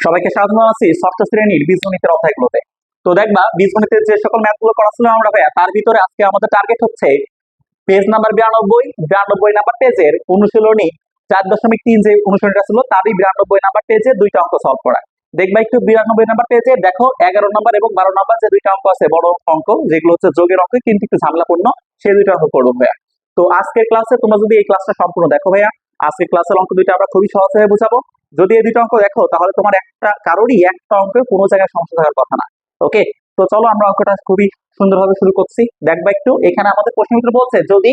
সবাইকে স্বাগত জানাচ্ছি ষষ্ঠ শ্রেণীর বীজগণিতের অধ্যায়গুলোতে। তো দেখবা বীজগণিতের যে সকল ম্যাথগুলো করাছিলাম আমরা ভাইয়া, তার ভিতরে আজকে আমাদের টার্গেট হচ্ছে পেজ নাম্বার 92 নাম্বার পেজের অনুশীলনী 4.3 যে অনুশীলনীটা ছিল তারই 92 নাম্বার পেজে দুইটা অঙ্ক সলভ করা। দেখবা একটু 92 নাম্বার পেজে দেখো 11 নাম্বার এবং 12 নাম্বার যে দুইটা অঙ্ক আছে, বড় অঙ্ক যেগুলো হচ্ছে যোগের অঙ্ক, কিন্তু একটু ঝামেলাপূর্ণ, সেই দুইটা অঙ্ক করবো ভাইয়া। তো আজকের ক্লাসে তোমরা যদি এই ক্লাসটা সম্পূর্ণ দেখো ভাইয়া, আজকের ক্লাসের অঙ্ক দুইটা আমরা খুবই সহজভাবে বুঝাবো। যদি এই দুটো অঙ্ক দেখো তাহলে তোমার কারোরই একটা অঙ্কে কোনো জায়গায় সমস্যা থাকার কথা না। ওকে, তো চলো আমরা অঙ্কটা খুবই সুন্দরভাবে শুরু করছি। দেখবা একটু, এখানে আমাদের প্রশ্ন উত্তর বলছে যদি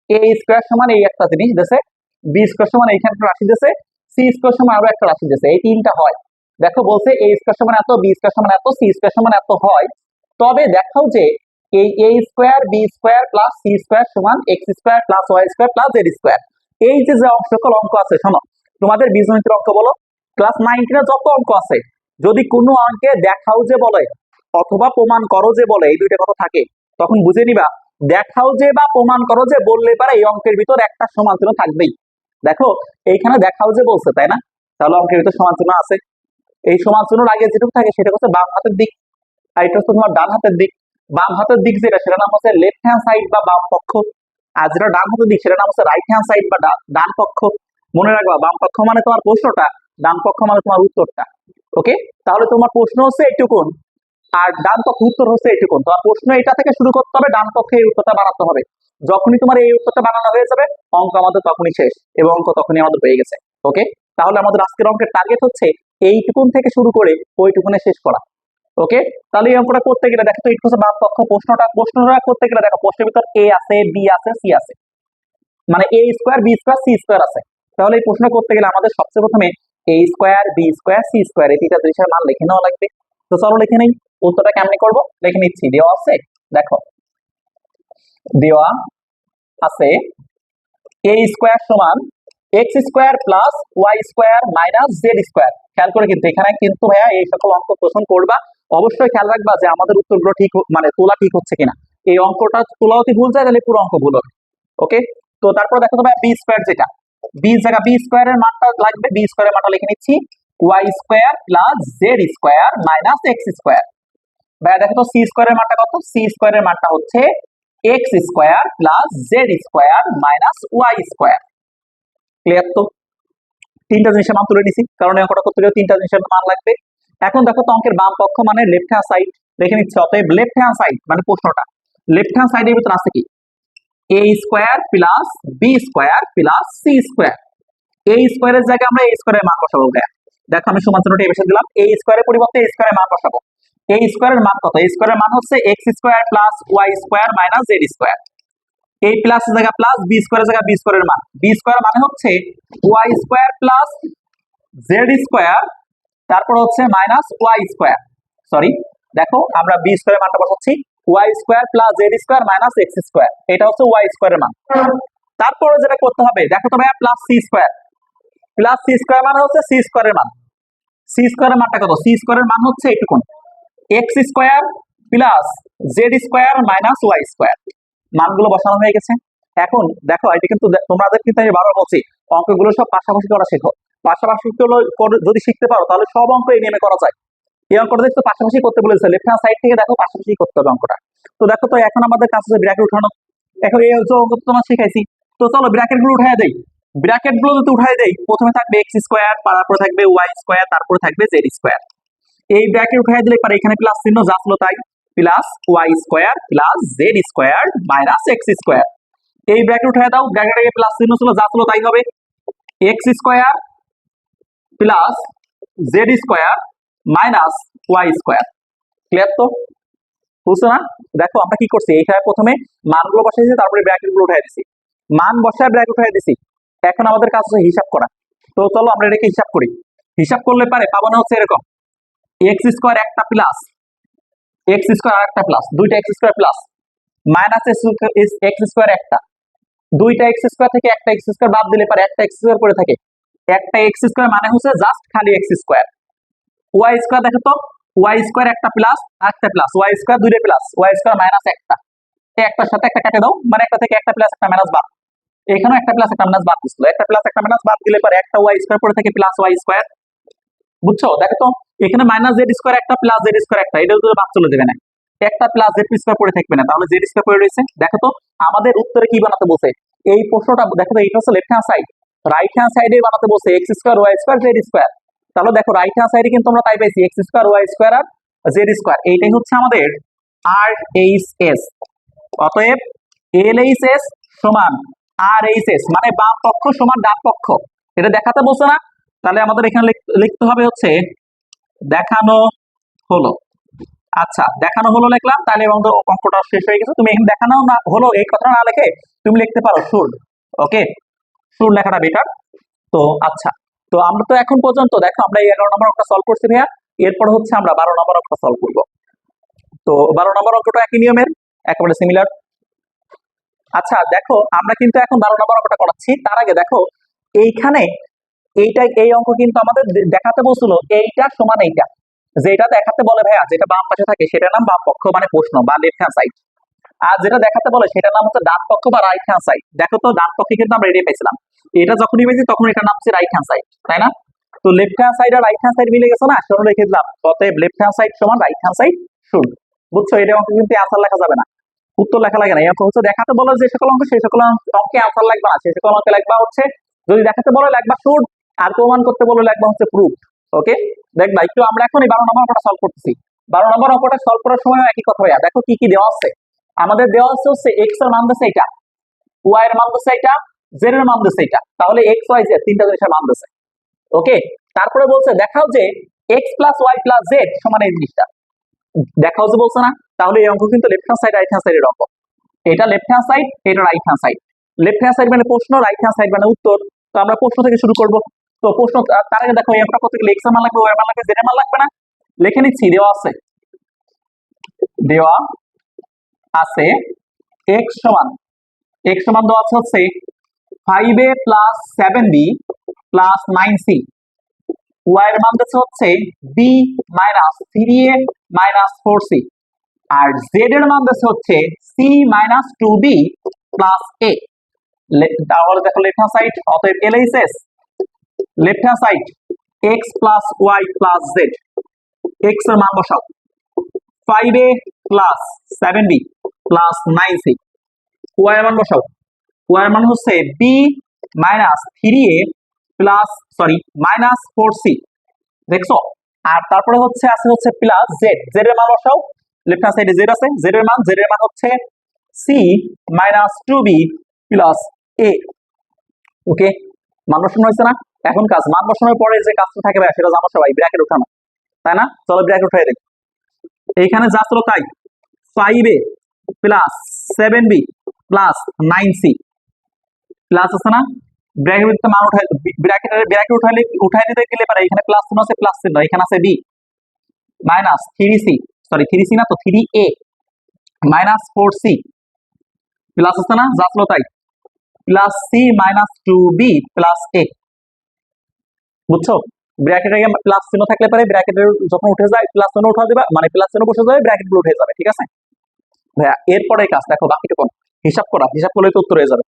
এ স্কোয়ার সমান এই একটা জিনিস দেশে, বি স্কোয়ার সমান এইখানে একটা রাশি দেশে, সি স্কোয়ার সমান আরো একটা রাশি দেশে, এই তিনটা হয়। দেখো বলছে এ স্কোয়ার সমান এত, বি স্কোয়ার সমান এত, সি স্কোয়ার সমান এত হয়, তবে দেখাও যে এই A square B square plus C square সমান x square plus Y square plus Z square. এই যে যে সকল অঙ্ক আছে, শোনো তোমাদের বীজগণিতের অঙ্ক বলো, ক্লাস 9 যত অঙ্ক আছে, যদি কোনো অঙ্কে দেখাও যে বলে অথবা প্রমাণ করো যে বলে, এই দুইটা কথা থাকে, তখন বুঝে নিবা দেখাও যে বা প্রমাণ করো যে বললে পারে এই অঙ্কের ভিতর একটা সমান চিহ্ন থাকবেই। দেখো এইখানে দেখাও যে বলছে, তাই না? তাহলে অঙ্কের ভিতর সমান চিহ্ন আছে। এই সমান চিহ্নের আগে যেটুকু থাকে সেটা হচ্ছে বাম হাতের দিক, আর এটা হচ্ছে তোমার ডান হাতের দিক। বাম হাতের দিক যেটা, সেটা নাম হচ্ছে লেফট হ্যান্ড সাইড বা বাম পক্ষ, আর যেটা ডান হাতের দিক সেটা নাম হচ্ছে রাইট হ্যান্ড সাইড বা ডান পক্ষ। মনে রাখবা, বাম পক্ষ মানে তোমার প্রশ্নটা, ডান পক্ষ মানে তোমার উত্তরটা। ওকে, তাহলে তোমার প্রশ্ন হচ্ছে এইটুকুন আর ডান পক্ষ উত্তর হচ্ছে এইটুকুন। তোমার প্রশ্ন এটা থেকে শুরু করতে হবে, ডান পক্ষে এই উত্তরটা বানাতে হবে। যখনই তোমার এই উত্তরটা বানানো হয়ে যাবে, অঙ্ক আমাদের তখনই শেষ এবং অঙ্ক তখনই আমাদের হয়ে গেছে। ওকে, তাহলে আমাদের আজকের অঙ্কের টার্গেট হচ্ছে এইটুকুন থেকে শুরু করে ওইটুকুনে শেষ করা। ওকে, তাহলে এই অঙ্কটা করতে গেলে দেখো তো একটু হচ্ছে বাম পক্ষ, প্রশ্নটা করতে গেলে দেখো প্রশ্নের ভিতর এ আছে, বি আছে, সি আছে, মানে A square B square C square আছে। তাহলে এই প্রশ্ন করতে গেলে আমাদের সবচেয়ে প্রথমে A square B square C square এই তিনটা জিনিসের মান লিখে নেওয়া লাগবে। তো চলো লিখে নেই, উত্তরটা কেমনি করবো লিখে নিচ্ছি। দেওয়া আছে, দেখো দেওয়া আছে এ স্কোয়ার সমান x square plus Y square minus z square. খেয়াল করে কিন্তু এখানে কিন্তু ভাইয়া এই সকল অঙ্ক প্রশ্ন করবা, অবশ্যই খেয়াল রাখবা যে আমাদের উত্তরগুলো ঠিক মানে তোলা ঠিক হচ্ছে কিনা। এই অঙ্কটা তোলা যদি ভুল যায় তাহলে পুরো অঙ্ক ভুল হবে। ওকে, তো তারপর দেখো তো ভাই বি স্কোয়ার, যেটা বি জায়গা বি স্কোয়ারের মানটা লাগবে, বি স্কোয়ারের মানটা লিখে নিচ্ছি y square plus Z square minus x square. ভাইয়া দেখো তো সি স্কোয়ারের মানটা কত, সি স্কোয়ারের মানটা হচ্ছে x square plus Z square minus Y square. Clear তো? তিনটা জিনিসের মান তুলে নিছি, কারণ অঙ্কটা করতে গেলে তিনটা জিনিসের মান লাগবে। এখন দেখো তো অঙ্কের বাম পক্ষ মানে লেফট হ্যান্ড সাইড দেখে নিচ্ছি। অতএব লেফট হ্যান্ড সাইড মানে প্রশ্নটা লেফট হ্যান্ড সাইডের ভিতর আছে কি A square plus B square plus C square. এই স্কোয়ারের জায়গায় আমরা এই স্কোয়ারের মান বসাবো। দেখো আমি সমান চিহ্নটা এসে দিলাম, এই স্কোয়ারের পরিবর্তে এই স্কোয়ারের মান বসাবো। এই স্কোয়ারের মান কত? এই স্কোয়ারের মান হচ্ছে x square plus Y square minus z square. এই প্লাস জায়গা প্লাস, বি স্কোয়ারের জায়গা বি স্কোয়ারের মান, বি স্কোয়ার মানে হচ্ছে y square plus Z square, তারপর হচ্ছে মাইনাস ওয়াই স্কোয়ার। সরি, দেখো আমরা বি স্কোয়ারের মানটা বসাচ্ছি y square plus Z square minus x square, এটা হচ্ছে ওয়াই স্কোয়ারের মান। তারপরে যেটা করতে হবে দেখো তো ভাইয়া plus C square, plus C square মানে হচ্ছে সি স্কোয়ারের মান। সি স্কোয়ারের মানটা কত? সি স্কোয়ারের মান হচ্ছে এইটুকুন X square plus Z square minus Y square. মানগুলো বসানো হয়ে গেছে। এখন দেখো এটা কিন্তু তোমাদের কিন্তু আমি বারবার বলছি অঙ্কগুলো সব পাশাপাশি করা শেখো। পাশাপাশি যদি শিখতে পারো তাহলে সব অঙ্ক এই নিয়মে করা যায়। এই অঙ্কটা দেখো পাশাপাশি করতে বলেছে, লেফট হ্যান্ড সাইড থেকে দেখো পাশাপাশি করতে হবে অঙ্কটা। তো দেখো তো এখন আমাদের কাছে হচ্ছে ব্র্যাকেট উঠানো। এখন এই যে অঙ্ক তোমার শিখাইছি, তো চলো ব্র্যাকেট গুলো উঠাই দেই। ব্র্যাকেট গুলো যদি উঠাই দেই, প্রথমে থাকবে এক্স স্কোয়ার, তারপরে থাকবে ওয়াই স্কোয়ার, তারপরে থাকবে জেড স্কোয়ার। এই ব্র্যাকেট উঠাই দিলে পারে এখানে প্লাস চিহ্ন যা ছিল তাই, plus Y square plus Z square minus x square. এই ব্র্যাকেট উঠাই দাও, ব্র্যাকেটে প্লাস চিহ্ন ছিল যা ছিল তাই হবে, x square plus Z square minus Y square. Clear তো? বুঝছো না? দেখো আমরা কি করছি, এইখানে প্রথমে মানগুলো বসাইছি, তারপরে ব্র্যাকেট গুলো উঠাই দিছি, মান বসায় ব্র্যাকেট উঠাই দিছি। এখন আমাদের কাজ হচ্ছে হিসাব করা। তো চলো আমরা এটাকে হিসাব করি। হিসাব করলে পারে পাবো না হচ্ছে এরকম এক্স স্কোয়ার একটা প্লাস এক্স স্কোয়ার আরেকটা প্লাস, দুইটা x square plus minus x square একটা, দুইটা এক্স স্কোয়ার থেকে একটা এক্স স্কোয়ার বাদ দিলে পারে একটা এক্স স্কোয়ার পড়ে থাকে। একটা এক্স স্কোয়ার মানে হচ্ছে জাস্ট খালি এক্স স্কোয়ার। ওয়াই স্কোয়ার দেখো তো, ওয়াই স্কোয়ার একটা প্লাস একটা প্লাস, ওয়াই স্কোয়ার দুইটা প্লাস, ওয়াই স্কোয়ার মাইনাস একটা, একটার সাথে একটা কাটে দাও, মানে একটা থেকে একটা প্লাস একটা মাইনাস বাদ। এখানেও একটা প্লাস একটা মাইনাস বাদ দিছিল, একটা প্লাস একটা মাইনাস বাদ দিলে পরে একটা ওয়াই স্কোয়ার পড়ে থাকে প্লাস ওয়াই স্কোয়ার। বুঝছো? দেখো তো এখানে মাইনাস জেড স্কোয়ার একটা প্লাস জেড স্কোয়ার একটা, এটা তো বাদ চলে যাবে না, একটা প্লাস জেড স্কোয়ার পড়ে থাকবে না, তাহলে জেড স্কোয়ার পড়ে রয়েছে। দেখো তো আমাদের উত্তরে কি বানাতে বলছে, এই প্রশ্নটা দেখো তো, এটা হচ্ছে left hand side, right hand সাইডে বানাতে বলছে x square y square z square. তাহলে দেখো রাইট হ্যান্ড সাইডে কিন্তু আমরা তাই পাইছি এক্স স্কোয়ার ওয়াই স্কোয়ার আর জেড স্কোয়ার, এইটাই হচ্ছে আমাদের আর এইচ এস। অতএব এল এইচ এস সমান আর এইচ এস, মানে বাম পক্ষ সমান ডান পক্ষ, এটা দেখাতে বলছে না। তাহলে আমাদের এখানে লিখতে হবে হচ্ছে দেখানো হলো। আচ্ছা দেখানো হলো লিখলাম, তাহলে আমাদের অঙ্কটা শেষ হয়ে গেছে। তুমি এখানে দেখানো না হলো এই কথাটা না লিখে তুমি লিখতে পারো শুড। ওকে, শুড লেখাটা বেটার। তো আচ্ছা, তো আমরা তো এখন পর্যন্ত দেখো আমরা এই 11 নম্বর অঙ্কটা সলভ করছি ভাইয়া, এরপর হচ্ছে আমরা 12 নম্বর অঙ্কটা সলভ করবো। তো 12 নম্বর অঙ্কটা একই নিয়মের, একেবারে সিমিলার। আচ্ছা দেখো আমরা কিন্তু এখন 12 নম্বর অঙ্কটা করাচ্ছি, তার আগে দেখো এইখানে এই অঙ্ক কিন্তু আমাদের দেখাতে বলছিল এইটা সমান এইটা, যেটা দেখাতে বলে ভাইয়া যেটা বাম পাশে থাকে সেটার নাম বাম পক্ষ মানে প্রশ্ন বা লেফট হ্যান্ড সাইড, আর যেটা দেখাতে বলে সেটার নাম হচ্ছে ডান পক্ষ বা রাইট হ্যান্ড সাইড। দেখো তো ডান পক্ষে কিন্তু আমরা এটাই পেয়েছিলাম, এটা যখনই পেয়েছি তখন এটার নাম হচ্ছে রাইট হ্যান্ড সাইড, তাই না? তো লেফট হ্যান্ড সাইড আর রাইট হ্যান্ড সাইড মিলে গেছে না, সেটা রেখে দিলাম। অতএব লেফট হ্যান্ড সাইড সমান রাইট হ্যান্ড সাইড শুড। বুঝছো? এটা অঙ্ক কিন্তু আনসার লেখা যাবে না, উত্তর লেখা লাগে না। এই অঙ্ক হচ্ছে দেখাতে বলে যে সকল অঙ্ক সেই সকল অঙ্কে আনসার লাগবে না, সেই সকল অঙ্কে লাগবা হচ্ছে যদি দেখাতে বলে লাগবা শুড, আর প্রমাণ করতে বলে লাগবা হচ্ছে প্রুফ। ওকে, দেখবা একটু আমরা এখন এই 12 নম্বর অঙ্কটা সলভ করতেছি। 12 নম্বর অঙ্কটা সলভ করার সময় একই কথা ভাইয়া, দেখো কি কি দেওয়া আছে। আমাদের দেওয়া আছে হচ্ছে এক্স এর মান দিচ্ছে এটা, ওয়াই এর মান দিচ্ছে এটা, জেড এর মান দিচ্ছে এটা, তাহলে এক্স ওয়াই জেড তিনটা জিনিসের মান দিচ্ছে। ওকে, তারপরে বলছে দেখাও যে x plus y plus z সমান এই জিনিসটা, দেখাও যে বলছে না। তাহলে এই অঙ্ক কিন্তু left hand side right hand সাইডের অঙ্ক, এটা লেফট হ্যান্ড সাইড, এটা right hand side. Left hand side মানে প্রশ্ন, রাইট হ্যান্ড সাইড মানে উত্তর। তো আমরা প্রশ্ন থেকে শুরু করব। তো প্রশ্ন তার আগে দেখো এই অঙ্কটা করতে গেলে এক্স এর মান লাগবে, ওয়াই এর মান লাগবে, জেড এর মান লাগবে না, লিখে নিচ্ছি। দেওয়া আছে, দেওয়া আছে x সমান দেওয়া আছে হচ্ছে 5a plus 7b plus 9c, y এর মান দিচ্ছে হচ্ছে b minus 3a minus 4c, আর z এর মান দিচ্ছে হচ্ছে c minus 2b plus a। তাহলে দেখো লেফট হ্যান্ড সাইড, অতএব LHS left hand side x plus y plus z, x এর মান বসাও 5a plus 7b plus 9c, y এর মান বসাও, y এর মান হচ্ছে b minus 3a plus minus 4c, দেখছো? আর তারপরে হচ্ছে আছে হচ্ছে প্লাস জেড, জেড এর মান বসাও, লেফট হ্যান্ড সাইডে জেড আছে, জেড এর মান হচ্ছে c minus 2b plus a। ওকে, মান বসানো হয়েছে না? এখন কাজ মান বসানোর পরে যে কাজটা থাকে ভাই সেটা জানো সবাই, ব্র্যাকেট উঠানো, তাই না? চলো ব্র্যাকেট উঠাই দেই। এইখানে যা ছিল তাই, 5a plus 7b plus 9c plus আছে না, ব্র্যাকেটে মান উঠাই, ব্র্যাকেট উঠাই দিতে গেলে পারে এখানে প্লাস চিহ্ন আছে, প্লাস চিহ্ন, এখানে আছে b মাইনাস 3c, 3c না তো 3a মাইনাস 4c প্লাস আছে না, যা ছিল তাই, plus c minus 2b plus a। বুঝছো? ব্র্যাকেটে প্লাস চিহ্ন থাকলে পারে ব্র্যাকেটের যখন উঠে যায় প্লাস চিহ্ন উঠা দিবা, মানে প্লাস চিহ্ন বসে যাবে, ব্র্যাকেট গুলো উঠে যাবে, ঠিক আছে ভাইয়া? এরপরে কাজ দেখো, বাকিটুকু হিসাব করা, হিসাব করলে তো উত্তর হয়ে যাবে।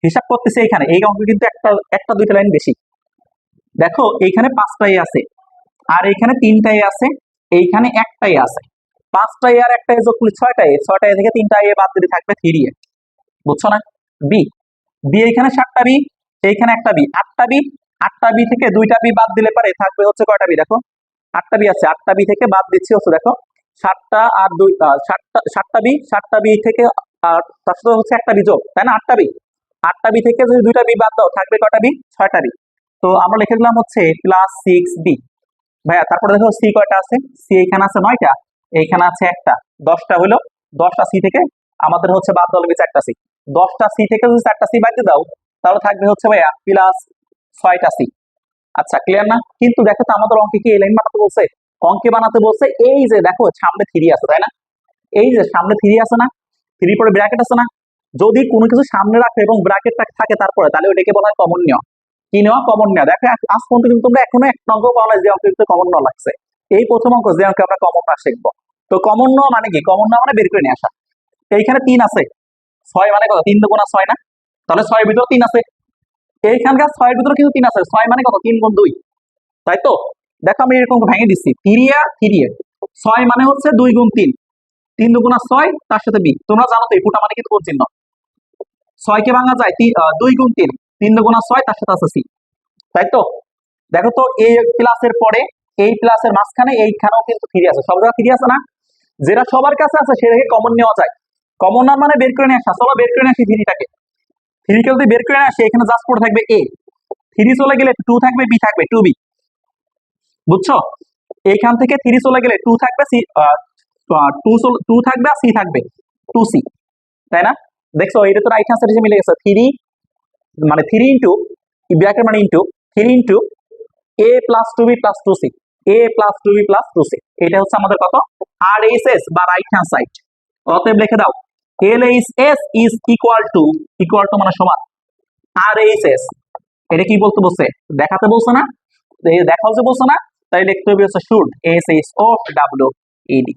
হিসাব করতেছে এখানে এই অঙ্ক কিন্তু একটা দুইটা লাইন বেশি। দেখো এইখানে 5টাই আছে, আর এইখানে 3টাই আছে, এইখানে একটাই আছে, 5টাই আর একটাই যোগ করলে 6টাই থেকে 3টা এ বাদ দিলে থাকবে 3a। বুঝছো না? বি, এইখানে 7টা বি, এইখানে একটা বি, 8টা বি, 8টা বি থেকে 2টা বি বাদ দিলে পারে থাকবে হচ্ছে কয়টা বি, দেখো 8টা বি আছে, 8টা বি থেকে বাদ দিচ্ছি হচ্ছে দেখো 7টা আর 2 7টা বি থেকে আর তার সাথে হচ্ছে একটা বি যোগ, তাই না? 8টা বি থেকে যদি 2টা বি বাদ দাও থাকবে কয়টা বি, 6টা বি। তো আমরা লিখে দিলাম হচ্ছে প্লাস 6b। ভাইয়া তারপরে দেখো সি কয়টা আছে, সি এখানে আছে 9টা, এইখানে আছে একটা, 10টা হলো, 10টা সি থেকে আমাদের হচ্ছে বাদ দেওয়া লাগবে 4টা সি, 10টা সি থেকে যদি 4টা সি বাদ দিয়ে দাও তাহলে থাকবে হচ্ছে ভাইয়া প্লাস 6টা সি। আচ্ছা ক্লিয়ার না? কিন্তু দেখো তো আমাদের অঙ্কে কি এই লাইন বানাতে বলছে, অঙ্কে বানাতে বলছে এই যে দেখো সামনে 3 আছে, তাই না? এই যে সামনে 3 আছে না, 3 পরে ব্র্যাকেট আছে না, যদি কোনো কিছু সামনে রাখে এবং ব্র্যাকেটটা থাকে তারপরে, তাহলে ওইটাকে বলা হয় কমন নেওয়া। কি নেওয়া? কমন নেওয়া। দেখো আজ পর্যন্ত কিন্তু তোমরা এখনো এক অঙ্ক পাওয়া যে অঙ্ক কমন নেওয়া লাগছে, এই প্রথম অঙ্ক যে অঙ্কে আমরা কমন নেওয়া শিখবো। তো কমন নেওয়া মানে কি? কমন নেওয়া মানে বের করে নিয়ে আসা। এইখানে 3 আছে, 6 মানে কত? 3 দুগুণা 6 না, তাহলে 6 এর ভিতরে 3 আছে, এইখানকার 6 এর ভিতরে কিন্তু 3 আছে, 6 মানে কত? 3 গুণ 2, তাই তো? দেখো আমি এরকম ভেঙে দিচ্ছি, 3a 6 মানে হচ্ছে 2 গুণ 3, 3 দুগুণা 6 তার সাথে b। তোমরা জানো তো এই ফুটা মানে কিন্তু কোন চিহ্ন, 6 কে ভাঙা যায় 2 গুণ 3, 3 দুগুণা 6 তার সাথে আছে c, তাই তো? দেখো তো এই প্লাসের পরে এই প্লাসের মাঝখানে এইখানেও কিন্তু 3 আছে, সব জায়গায় 3 আছে না? যেটা সবার কাছে আছে সেটাকে কমন নেওয়া যায়। কমন না মানে বের করে নিয়ে আসা, চলো বের করে নিয়ে আসি 3টাকে। 3 কে যদি বের করে নিয়ে আসি এখানে জাস্ট পড়ে থাকবে a, 3 চলে গেলে 2 থাকবে, b থাকবে 2b, বুঝছো? এইখান থেকে 3 চলে গেলে 2 থাকবে, c 2 থাকবে আর c থাকবে 2c, তাই না? দেখছো এটা তো রাইট আনসার হিসেবে মিলে গেছে। 3 মানে 3 ইনটু ব্র্যাকেট মানে into 3 into a plus 2b plus 2c, a plus 2b plus 2c, এটা হচ্ছে আমাদের কত RHS বা রাইট হ্যান্ড সাইড। অতএব লিখে দাও LHS ইজ ইকুয়াল টু মানে সমান RHS। এটা কি বলতে বলছে? দেখাতে বলছে না? দেখাও যে বলছে না, তাই লিখতে হবে হচ্ছে শুড SHOWED।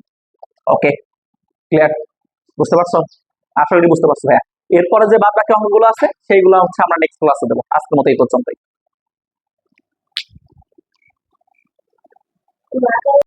Okay, clear? বুঝতে পারছো? আশা করি বুঝতে পারছো ভাইয়া। এরপরে যে বাদ বাকি অঙ্কগুলো আছে সেইগুলো হচ্ছে আমরা নেক্সট ক্লাসে দেবো। আজকের মতো এই পর্যন্তই।